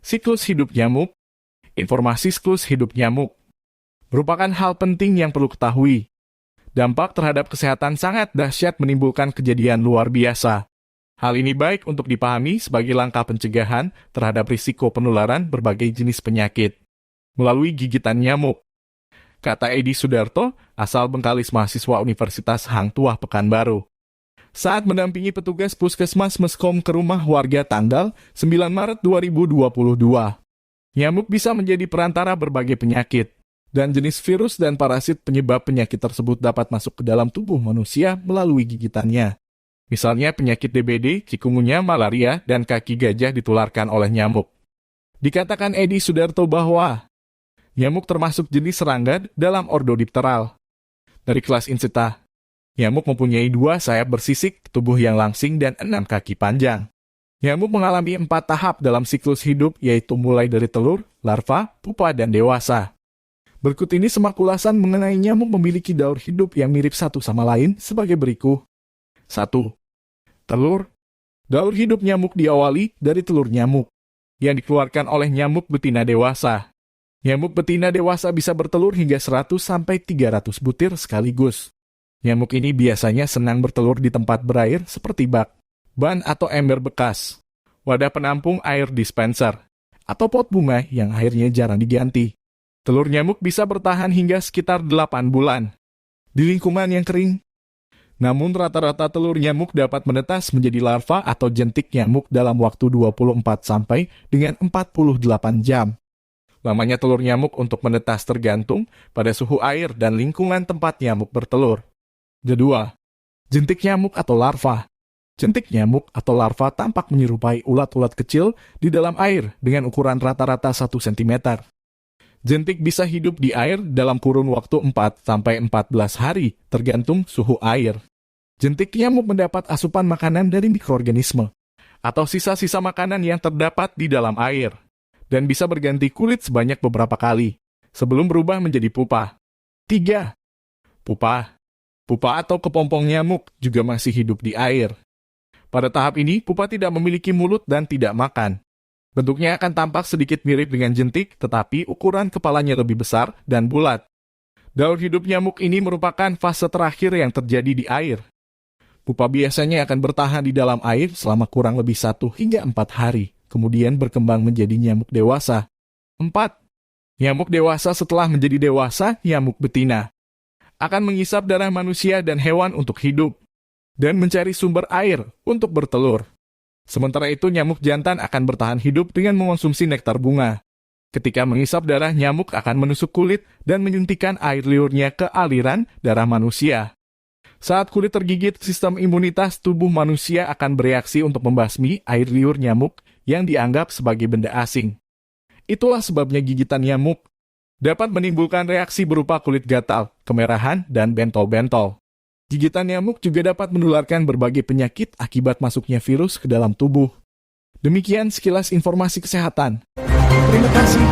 Siklus hidup nyamuk. Informasi siklus hidup nyamuk merupakan hal penting yang perlu ketahui. Dampak terhadap kesehatan sangat dahsyat menimbulkan kejadian luar biasa. Hal ini baik untuk dipahami sebagai langkah pencegahan terhadap risiko penularan berbagai jenis penyakit melalui gigitan nyamuk. Kata Edi Sudarto, asal Bengkalis mahasiswa Universitas Hang Tuah Pekanbaru. Saat mendampingi petugas Puskesmas Meskom ke rumah warga tanggal 9 Maret 2022. Nyamuk bisa menjadi perantara berbagai penyakit, dan jenis virus dan parasit penyebab penyakit tersebut dapat masuk ke dalam tubuh manusia melalui gigitannya. Misalnya penyakit DBD, cikungunya, malaria, dan kaki gajah ditularkan oleh nyamuk. Dikatakan Edi Sudarto bahwa nyamuk termasuk jenis serangga dalam ordo Dipteral. Dari kelas Insecta, nyamuk mempunyai 2 sayap bersisik, tubuh yang langsing, dan 6 kaki panjang. Nyamuk mengalami 4 tahap dalam siklus hidup, yaitu mulai dari telur, larva, pupa, dan dewasa. Berikut ini semak ulasan mengenai nyamuk memiliki daur hidup yang mirip satu sama lain sebagai berikut. 1. Telur. Daur hidup nyamuk diawali dari telur nyamuk, yang dikeluarkan oleh nyamuk betina dewasa. Nyamuk betina dewasa bisa bertelur hingga 100-300 butir sekaligus. Nyamuk ini biasanya senang bertelur di tempat berair seperti bak, ban atau ember bekas, wadah penampung air dispenser, atau pot bunga yang airnya jarang diganti. Telur nyamuk bisa bertahan hingga sekitar 8 bulan di lingkungan yang kering. Namun rata-rata telur nyamuk dapat menetas menjadi larva atau jentik nyamuk dalam waktu 24 sampai dengan 48 jam. Lamanya telur nyamuk untuk menetas tergantung pada suhu air dan lingkungan tempat nyamuk bertelur. Kedua, jentik nyamuk atau larva. Jentik nyamuk atau larva tampak menyerupai ulat-ulat kecil di dalam air dengan ukuran rata-rata 1 cm. Jentik bisa hidup di air dalam kurun waktu 4-14 hari, tergantung suhu air. Jentik nyamuk mendapat asupan makanan dari mikroorganisme, atau sisa-sisa makanan yang terdapat di dalam air, dan bisa berganti kulit sebanyak beberapa kali, sebelum berubah menjadi pupa. 3. Pupa. Pupa atau kepompong nyamuk juga masih hidup di air. Pada tahap ini, pupa tidak memiliki mulut dan tidak makan. Bentuknya akan tampak sedikit mirip dengan jentik, tetapi ukuran kepalanya lebih besar dan bulat. Daur hidup nyamuk ini merupakan fase terakhir yang terjadi di air. Pupa biasanya akan bertahan di dalam air selama kurang lebih 1 hingga 4 hari, kemudian berkembang menjadi nyamuk dewasa. 4. Nyamuk dewasa. Setelah menjadi dewasa, nyamuk betina akan menghisap darah manusia dan hewan untuk hidup, dan mencari sumber air untuk bertelur. Sementara itu, nyamuk jantan akan bertahan hidup dengan mengonsumsi nektar bunga. Ketika menghisap darah, nyamuk akan menusuk kulit dan menyuntikkan air liurnya ke aliran darah manusia. Saat kulit tergigit, sistem imunitas tubuh manusia akan bereaksi untuk membasmi air liur nyamuk yang dianggap sebagai benda asing. Itulah sebabnya gigitan nyamuk dapat menimbulkan reaksi berupa kulit gatal, kemerahan, dan bentol-bentol. Gigitan nyamuk juga dapat menularkan berbagai penyakit akibat masuknya virus ke dalam tubuh. Demikian sekilas informasi kesehatan. Terima kasih.